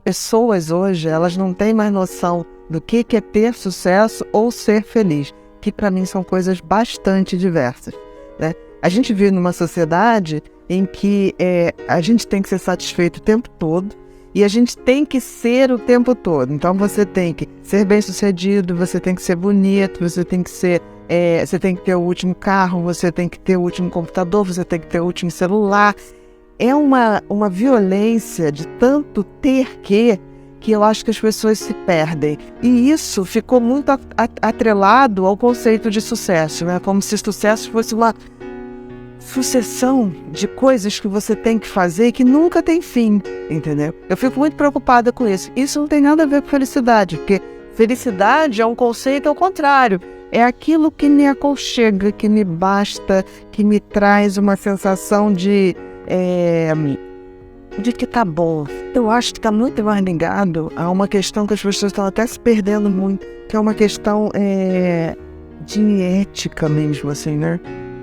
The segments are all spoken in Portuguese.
pessoas hoje, elas não têm mais noção do que é ter sucesso ou ser feliz, que para mim são coisas bastante diversas, né? A gente vive numa sociedade em que a gente tem que ser satisfeito o tempo todo e a gente tem que ser o tempo todo. Então você tem que ser bem-sucedido, você tem que ser bonito, você tem que ser... você tem que ter o último carro, você tem que ter o último computador, você tem que ter o último celular. É uma violência de tanto ter que eu acho que as pessoas se perdem. E isso ficou muito atrelado ao conceito de sucesso, né? Como se sucesso fosse uma sucessão de coisas que você tem que fazer e que nunca tem fim, entendeu? Eu fico muito preocupada com isso. Isso não tem nada a ver com felicidade, porque felicidade é um conceito ao contrário. É aquilo que me aconchega, que me basta, que me traz uma sensação de que tá bom. Eu acho que tá muito mais ligado a uma questão que as pessoas estão até se perdendo muito, que é uma questão de ética mesmo, assim, né?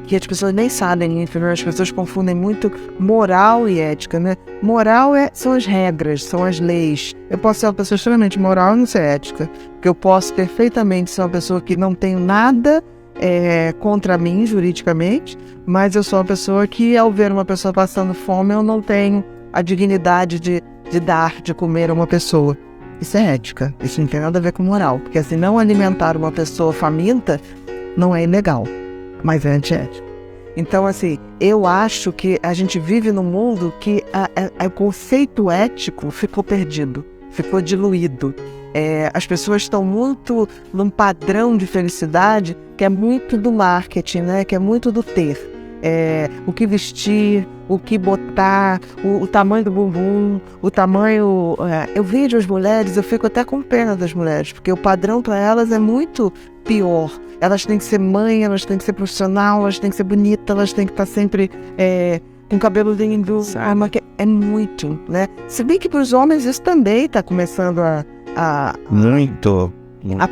Que as pessoas nem sabem, as pessoas confundem muito moral e ética, né? Moral são as regras, são as leis. Eu posso ser uma pessoa extremamente moral e não ser ética, porque eu posso perfeitamente ser uma pessoa que não tenho nada contra mim juridicamente, mas eu sou uma pessoa que, ao ver uma pessoa passando fome, eu não tenho a dignidade de dar de comer a uma pessoa. Isso é ética, isso não tem nada a ver com moral, porque assim, não alimentar uma pessoa faminta não é ilegal, mas é antiético. Então, assim, eu acho que a gente vive num mundo que o conceito ético ficou perdido, ficou diluído. As pessoas estão muito num padrão de felicidade que é muito do marketing, né? Que é muito do ter. O que vestir, o que botar, o tamanho do bumbum, o tamanho... eu vejo as mulheres, eu fico até com pena das mulheres, porque o padrão para elas é muito pior. Elas têm que ser mãe, elas têm que ser profissional, elas têm que ser bonitas, elas têm que estar sempre com cabelo lindo. É muito, né? Se bem que para os homens isso também está começando a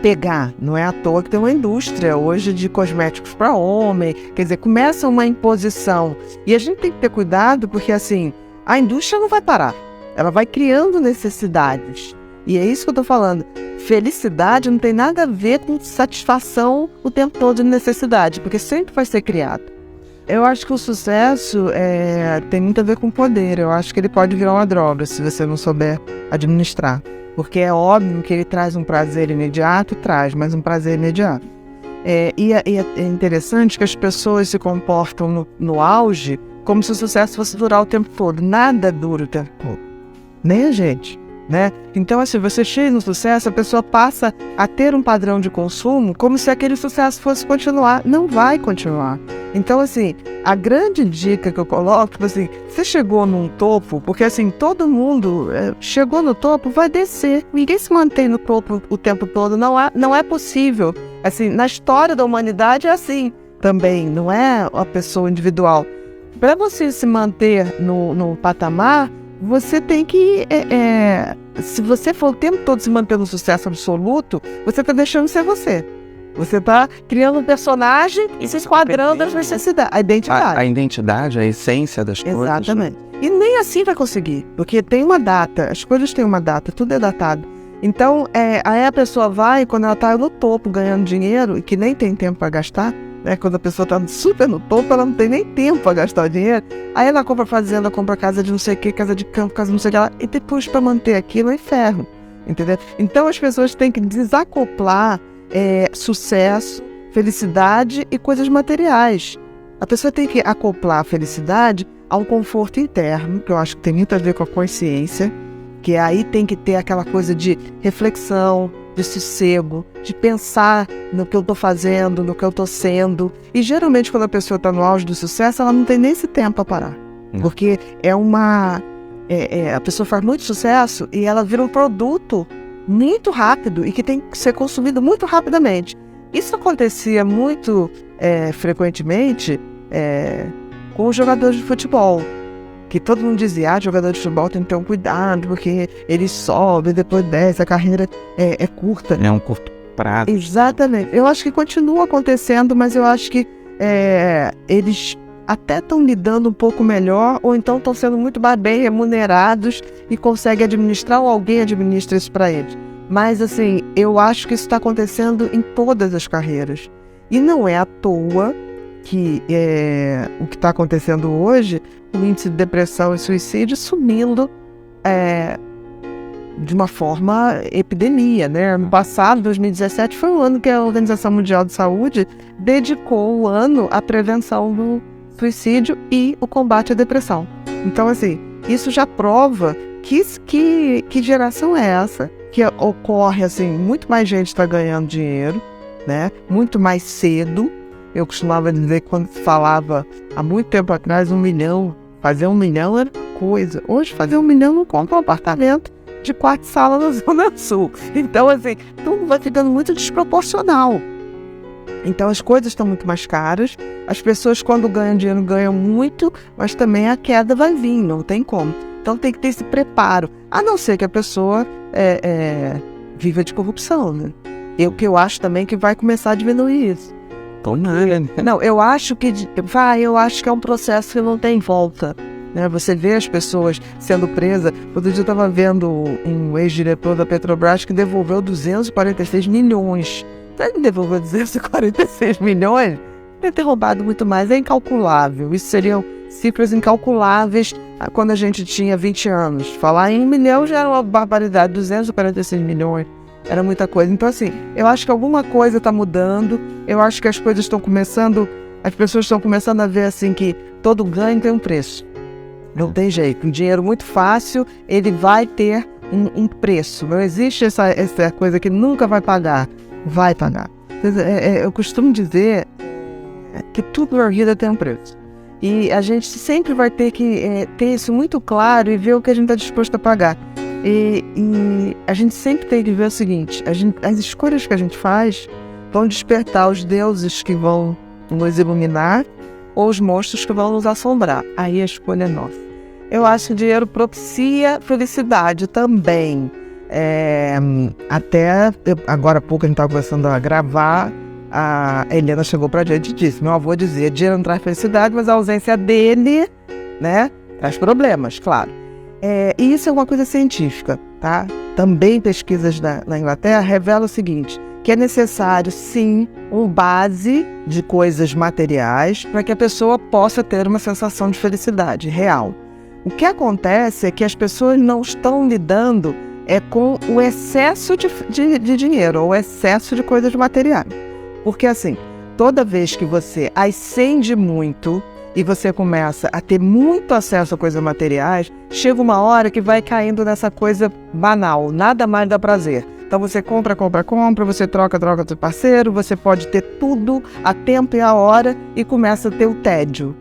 pegar. Não é à toa que tem uma indústria hoje de cosméticos para homem. Quer dizer, começa uma imposição. E a gente tem que ter cuidado porque, assim, a indústria não vai parar. Ela vai criando necessidades. E é isso que eu estou falando. Felicidade não tem nada a ver com satisfação o tempo todo de necessidade, porque sempre vai ser criado. Eu acho que o sucesso tem muito a ver com poder. Eu acho que ele pode virar uma droga se você não souber administrar. Porque é óbvio que ele traz um prazer imediato, mas um prazer imediato. E é interessante que as pessoas se comportam no auge como se o sucesso fosse durar o tempo todo. Nada dura o tempo todo. Nem a gente, né? Então, assim, você chega no sucesso, a pessoa passa a ter um padrão de consumo como se aquele sucesso fosse continuar. Não vai continuar. Então, assim, a grande dica que eu coloco, tipo assim, você chegou num topo, porque assim, todo mundo chegou no topo, vai descer. Ninguém se mantém no topo o tempo todo, não é possível. Assim, na história da humanidade é assim também, não é a pessoa individual. Para você se manter no patamar, você tem que... se você for o tempo todo se manter no sucesso absoluto, você está deixando de ser você. Você está criando um personagem e se esquadrando as necessidades. A identidade. A identidade, a essência das coisas. Exatamente. E nem assim vai conseguir, porque tem uma data, as coisas têm uma data, tudo é datado. Então, aí a pessoa vai, quando ela está no topo ganhando dinheiro, e que nem tem tempo para gastar, né? Quando a pessoa está super no topo, ela não tem nem tempo para gastar o dinheiro. Aí ela compra fazenda, compra casa de não sei o que, casa de campo, casa de não sei o que lá, e depois para manter aquilo é inferno, entendeu? Então as pessoas têm que desacoplar sucesso, felicidade e coisas materiais. A pessoa tem que acoplar a felicidade ao conforto interno, que eu acho que tem muito a ver com a consciência, que aí tem que ter aquela coisa de reflexão, de sossego, de pensar no que eu estou fazendo, no que eu estou sendo. E geralmente quando a pessoa está no auge do sucesso, ela não tem nem esse tempo para parar. Porque a pessoa faz muito sucesso e ela vira um produto muito rápido e que tem que ser consumido muito rapidamente. Isso acontecia muito frequentemente com os jogadores de futebol, que todo mundo dizia, jogador de futebol tem que ter um cuidado, porque ele sobe, depois desce, a carreira é curta. É um curto prazo. Exatamente. Eu acho que continua acontecendo, mas eu acho que eles até estão lidando um pouco melhor, ou então estão sendo muito bem remunerados e conseguem administrar, ou alguém administra isso para eles. Mas, assim, eu acho que isso está acontecendo em todas as carreiras. E não é à toa que o que está acontecendo hoje, o índice de depressão e suicídio sumindo de uma forma epidemia, né? Ano passado, 2017, foi o ano que a Organização Mundial de Saúde dedicou o ano à prevenção do suicídio e o combate à depressão. Então, assim, isso já prova que geração é essa, que ocorre, assim, muito mais gente está ganhando dinheiro, né? Muito mais cedo. Eu costumava dizer, quando se falava há muito tempo atrás, 1 milhão, fazer 1 milhão era coisa. Hoje, fazer 1 milhão não compra um apartamento de 4 salas na Zona Sul. Então, assim, tudo vai ficando muito desproporcional. Então, as coisas estão muito mais caras. As pessoas, quando ganham dinheiro, ganham muito, mas também a queda vai vir, não tem como. Então, tem que ter esse preparo. A não ser que a pessoa viva de corrupção, né? Eu acho também que vai começar a diminuir isso. Não, eu acho que é um processo que não tem volta, né? Você vê as pessoas sendo presas. Outro dia eu estava vendo um ex-diretor da Petrobras que devolveu 246 milhões. Ele devolveu 246 milhões, deve ter roubado muito mais, é incalculável. Isso seriam cifras incalculáveis quando a gente tinha 20 anos. Falar em 1 milhão já era uma barbaridade, 246 milhões. Era muita coisa. Então, assim, eu acho que alguma coisa está mudando. Eu acho que as coisas estão começando... As pessoas estão começando a ver, assim, que todo ganho tem um preço. Não tem jeito. Um dinheiro muito fácil, ele vai ter um preço. Não existe essa coisa que nunca vai pagar. Vai pagar. Eu costumo dizer que tudo na vida tem um preço. E a gente sempre vai ter que ter isso muito claro e ver o que a gente está disposto a pagar. E a gente sempre tem que ver o seguinte, as escolhas que a gente faz vão despertar os deuses que vão nos iluminar ou os monstros que vão nos assombrar. Aí a escolha é nossa. Eu acho que o dinheiro propicia felicidade também. Agora há pouco a gente estava começando a gravar, a Helena chegou pra gente e disse, meu avô dizia, dinheiro não traz felicidade, mas a ausência dele, né, traz problemas, claro. E isso é uma coisa científica, tá? Também pesquisas na Inglaterra revelam o seguinte, que é necessário, sim, base de coisas materiais para que a pessoa possa ter uma sensação de felicidade real. O que acontece é que as pessoas não estão lidando com o excesso de dinheiro, ou o excesso de coisas materiais. Porque, assim, toda vez que você ascende muito e você começa a ter muito acesso a coisas materiais, chega uma hora que vai caindo nessa coisa banal, nada mais dá prazer. Então você compra, você troca do parceiro, você pode ter tudo a tempo e a hora e começa a ter o tédio,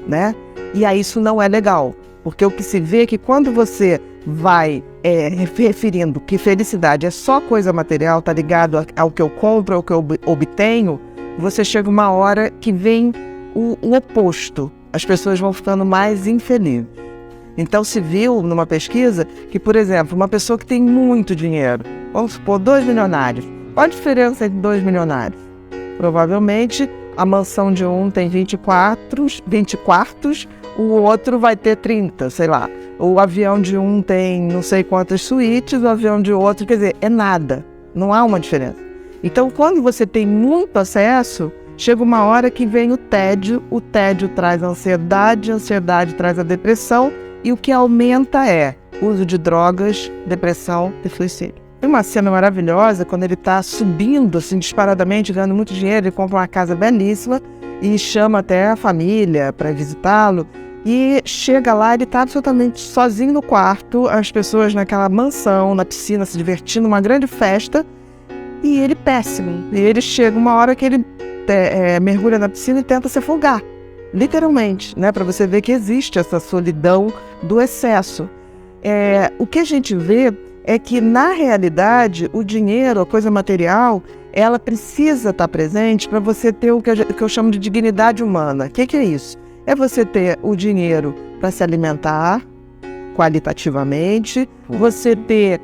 né? E aí isso não é legal, porque o que se vê é que quando você vai referindo que felicidade é só coisa material, tá ligado ao que eu compro, ao que eu obtenho, você chega uma hora que vem o oposto. As pessoas vão ficando mais infelizes. Então se viu numa pesquisa que, por exemplo, uma pessoa que tem muito dinheiro, vamos supor 2 milionários, qual a diferença entre 2 milionários? Provavelmente a mansão de um tem 20 quartos, o outro vai ter 30, sei lá. O avião de um tem não sei quantas suítes, o avião de outro, quer dizer, é nada. Não há uma diferença. Então, quando você tem muito acesso, chega uma hora que vem o tédio traz a ansiedade traz a depressão, e o que aumenta é uso de drogas, depressão e suicídio. Tem uma cena maravilhosa, quando ele está subindo, assim, disparadamente, ganhando muito dinheiro, ele compra uma casa belíssima e chama até a família para visitá-lo. E chega lá, ele está absolutamente sozinho no quarto, as pessoas naquela mansão, na piscina, se divertindo, uma grande festa, e ele péssimo. E ele chega uma hora que ele mergulha na piscina e tenta se afogar, literalmente, né? Para você ver que existe essa solidão do excesso. O que a gente vê é que, na realidade, o dinheiro, a coisa material, ela precisa estar presente para você ter o que eu chamo de dignidade humana. O que é isso? É você ter o dinheiro para se alimentar qualitativamente, você ter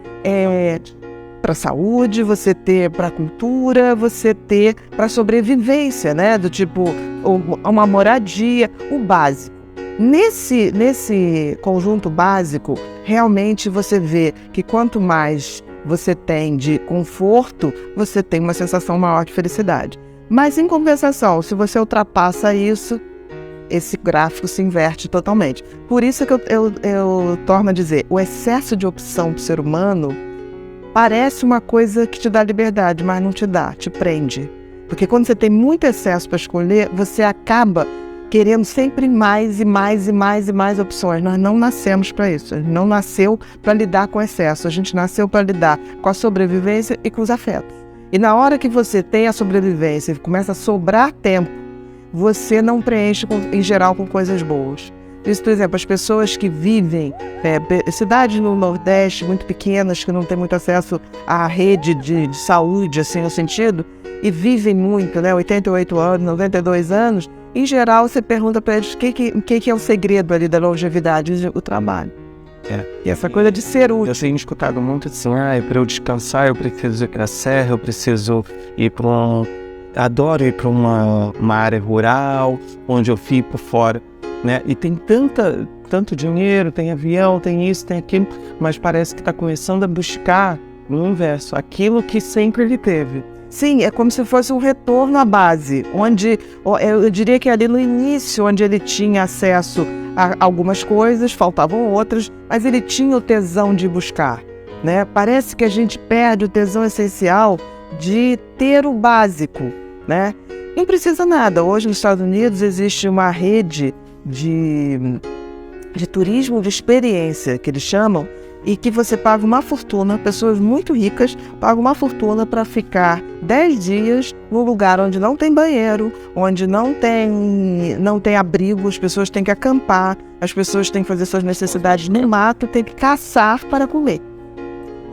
para a saúde, você ter para a cultura, você ter para a sobrevivência, né? Do tipo, uma moradia, o básico. Nesse conjunto básico, realmente você vê que quanto mais você tem de conforto, você tem uma sensação maior de felicidade. Mas, em compensação, se você ultrapassa isso, esse gráfico se inverte totalmente. Por isso que eu torno a dizer, o excesso de opção do ser humano parece uma coisa que te dá liberdade, mas não te dá, te prende. Porque quando você tem muito excesso para escolher, você acaba querendo sempre mais e mais e mais e mais opções. Nós não nascemos para isso. A gente não nasceu para lidar com excesso. A gente nasceu para lidar com a sobrevivência e com os afetos. E na hora que você tem a sobrevivência e começa a sobrar tempo, você não preenche, em geral, com coisas boas. Isso, por exemplo, as pessoas que vivem em cidades no Nordeste muito pequenas, que não têm muito acesso à rede de saúde, assim, no sentido, e vivem muito, né, 88 anos, 92 anos, em geral, você pergunta para eles o que é o segredo ali da longevidade, o trabalho. E essa coisa de ser útil. Eu tenho escutado muito assim, para eu descansar eu preciso ir para a serra, eu preciso ir para adoro ir para uma área rural, onde eu fico fora, né? E tem tanto dinheiro, tem avião, tem isso, tem aquilo, mas parece que está começando a buscar no inverso, aquilo que sempre ele teve. Sim, é como se fosse um retorno à base, onde eu diria que ali no início, onde ele tinha acesso a algumas coisas, faltavam outras, mas ele tinha o tesão de buscar, né? Parece que a gente perde o tesão essencial de ter o básico, né? Não precisa nada. Hoje nos Estados Unidos existe uma rede de turismo de experiência, que eles chamam, e que você paga uma fortuna, pessoas muito ricas pagam uma fortuna para ficar 10 dias num lugar onde não tem banheiro, onde não tem abrigo, as pessoas têm que acampar, as pessoas têm que fazer suas necessidades no mato, têm que caçar para comer.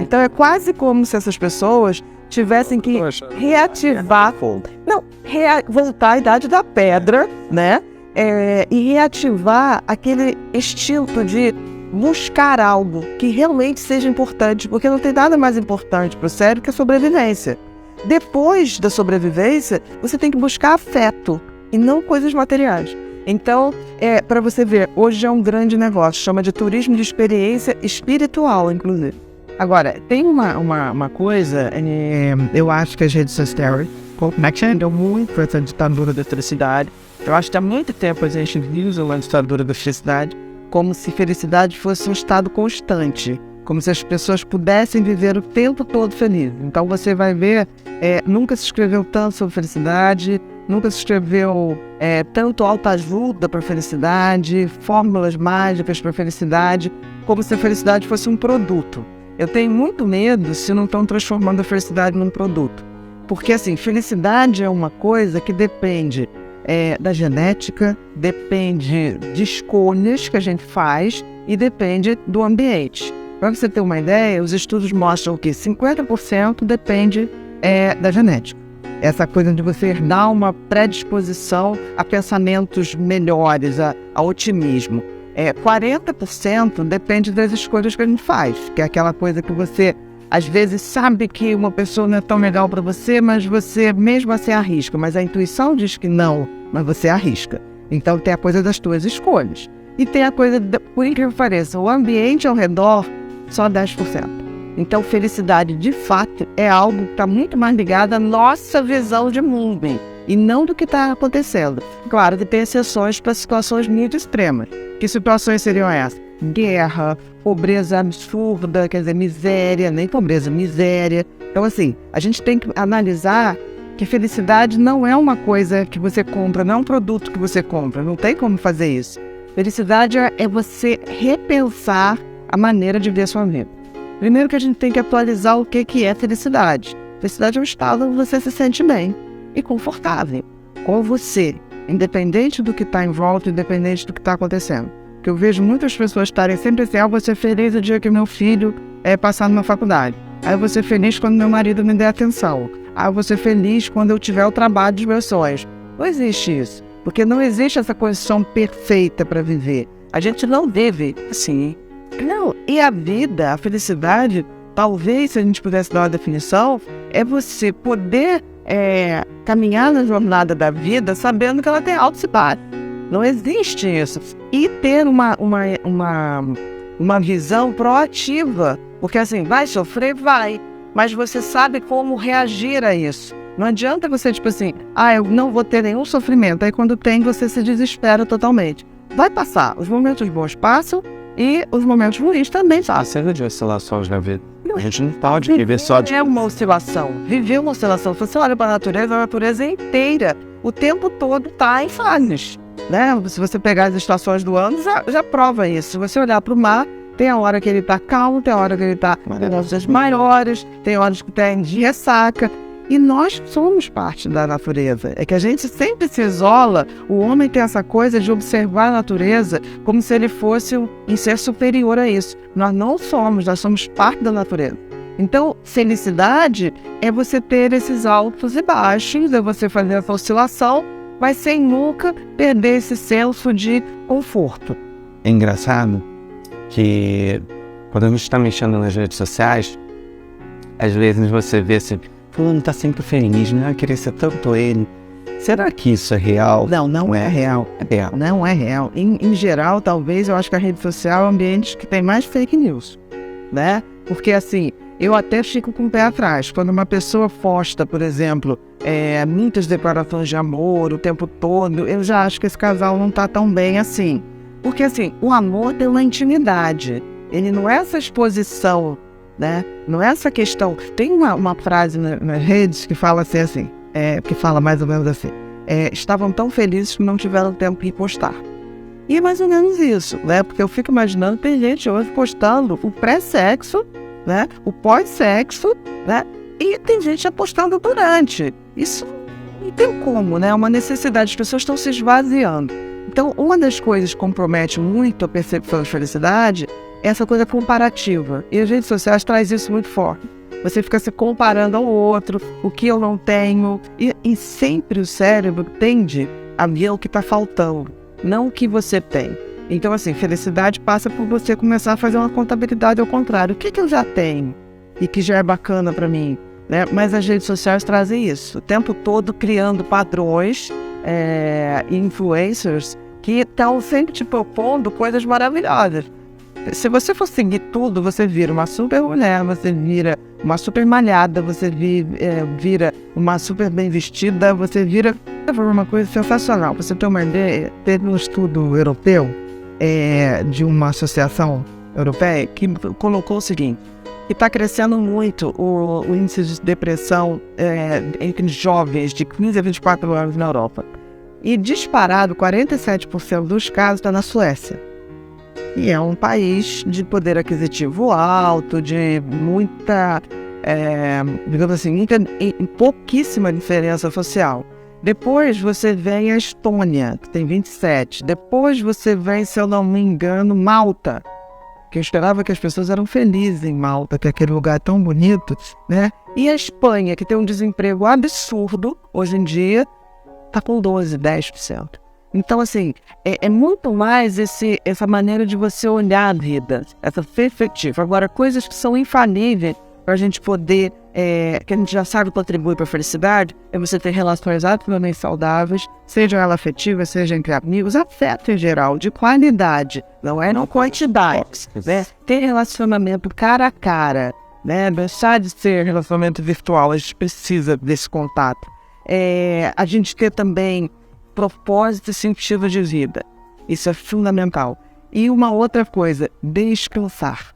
Então é quase como se essas pessoas tivessem que reativar, voltar à idade da pedra, né? E reativar aquele instinto de buscar algo que realmente seja importante, porque não tem nada mais importante para o cérebro que a sobrevivência. Depois da sobrevivência, você tem que buscar afeto e não coisas materiais. Então, para você ver, hoje é um grande negócio, chama de turismo de experiência espiritual, inclusive. Agora, tem uma coisa, eu acho que as redes sociais deu muito para essa ditadura da felicidade. Eu acho que há muito tempo a gente usa uma ditadura da felicidade como se felicidade fosse um estado constante, como se as pessoas pudessem viver o tempo todo felizes. Então você vai ver, nunca se escreveu tanto sobre felicidade, nunca se escreveu tanto autoajuda para felicidade, fórmulas mágicas para felicidade, como se a felicidade fosse um produto. Eu tenho muito medo se não estão transformando a felicidade num produto. Porque, assim, felicidade é uma coisa que depende da genética, depende de escolhas que a gente faz e depende do ambiente. Para você ter uma ideia, os estudos mostram que 50% depende da genética. Essa coisa de você dar uma predisposição a pensamentos melhores, a otimismo. 40% depende das escolhas que a gente faz, que é aquela coisa que você, às vezes, sabe que uma pessoa não é tão legal para você, mas você mesmo assim arrisca. Mas a intuição diz que não, mas você arrisca. Então tem a coisa das tuas escolhas. E tem a coisa, por incrível que pareça, o ambiente ao redor, só 10%. Então felicidade, de fato, é algo que está muito mais ligado à nossa visão de mundo, e não do que está acontecendo. Claro que tem exceções para situações muito extremas. Que situações seriam essas? Guerra, pobreza absurda, quer dizer, miséria, nem pobreza, miséria. Então, assim, a gente tem que analisar que felicidade não é uma coisa que você compra, não é um produto que você compra, não tem como fazer isso. Felicidade é você repensar a maneira de ver a sua vida. Primeiro que a gente tem que atualizar o que é felicidade. Felicidade é um estado onde você se sente bem e confortável com você, independente do que está em volta, independente do que está acontecendo. Porque eu vejo muitas pessoas estarem sempre assim, eu vou ser feliz o dia que meu filho passar numa faculdade. Aí eu vou ser feliz quando meu marido me der atenção. Aí eu vou ser feliz quando eu tiver o trabalho dos meus sonhos. Não existe isso, porque não existe essa condição perfeita para viver. A gente não vive assim. Não, e a vida, a felicidade, talvez, se a gente pudesse dar uma definição, é você poder caminhar na jornada da vida sabendo que ela tem altos e baixos. Não existe isso. E ter uma visão proativa. Porque assim, vai sofrer? Vai. Mas você sabe como reagir a isso. Não adianta você, tipo assim, eu não vou ter nenhum sofrimento. Aí quando tem, você se desespera totalmente. Vai passar. Os momentos bons passam e os momentos ruins também passam. Será de oscilações na vida? A gente não pode viver só de... É uma oscilação. Viver uma oscilação. Se você olha para a natureza é inteira. O tempo todo está em fases. Né? Se você pegar as estações do ano, já prova isso. Se você olhar para o mar, tem a hora que ele está calmo, tem a hora que ele está em ondas maiores, tem horas que tem de ressaca. E nós somos parte da natureza. É que a gente sempre se isola. O homem tem essa coisa de observar a natureza como se ele fosse um ser superior a isso. Nós não somos, nós somos parte da natureza. Então, felicidade é você ter esses altos e baixos, é você fazer essa oscilação, mas sem nunca perder esse senso de conforto. É engraçado que quando a gente está mexendo nas redes sociais, às vezes você vê assim, fulano tá sempre feliz, não queria ser tanto ele. Será que isso é real? Não é real. É real. Não é real. Em geral, talvez, eu acho que a rede social é um ambiente que tem mais fake news, né? Porque assim, eu até fico com o pé atrás. Quando uma pessoa posta, por exemplo, muitas declarações de amor o tempo todo, eu já acho que esse casal não tá tão bem assim. Porque assim, o amor tem uma intimidade. Ele não é essa exposição, né? Não é essa questão. Tem uma frase nas redes que fala assim, que fala mais ou menos assim, estavam tão felizes que não tiveram tempo de postar. E é mais ou menos isso, né? Porque eu fico imaginando, tem gente hoje postando o pré-sexo, né? O pós-sexo, né? E tem gente apostando durante. Isso não tem como, né? É uma necessidade, as pessoas estão se esvaziando. Então, uma das coisas que compromete muito a percepção de felicidade é essa coisa comparativa. E as redes sociais trazem isso muito forte. Você fica se comparando ao outro, o que eu não tenho. E sempre o cérebro tende a ver o que está faltando, não o que você tem. Então, assim, felicidade passa por você começar a fazer uma contabilidade ao contrário. O que eu já tenho e que já é bacana para mim? Né? Mas as redes sociais trazem isso, o tempo todo criando padrões e influencers que estão sempre te propondo coisas maravilhosas. Se você for seguir tudo, você vira uma super mulher, você vira uma super malhada, você vira uma super bem vestida, você vira uma coisa sensacional. Você tem uma ideia, teve um estudo europeu de uma associação europeia que colocou o seguinte, que está crescendo muito o índice de depressão entre jovens de 15 a 24 anos na Europa. E disparado, 47% dos casos está na Suécia. E é um país de poder aquisitivo alto, de muita, digamos assim, pouquíssima diferença social. Depois você vem a Estônia, que tem 27. Depois você vem, se eu não me engano, Malta, que eu esperava que as pessoas eram felizes em Malta, que é aquele lugar tão bonito, né? E a Espanha, que tem um desemprego absurdo hoje em dia, está com 12%, 10%. Então, assim, é muito mais essa maneira de você olhar a vida, essa perspectiva. Agora, coisas que são infalíveis para a gente poder, que a gente já sabe contribuir para a felicidade, é você ter relações absolutamente saudáveis, seja ela afetiva, seja entre amigos, afeto em geral, de qualidade, não quantidade, né? Ter relacionamento cara a cara, né? Deixar de ser relacionamento virtual, a gente precisa desse contato. A gente ter também propósito e sentido de vida. Isso é fundamental. E uma outra coisa, descansar.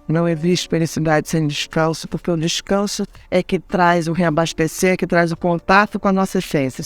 Não existe felicidade sem descanso, porque o descanso é que traz o reabastecer, que traz o contato com a nossa essência.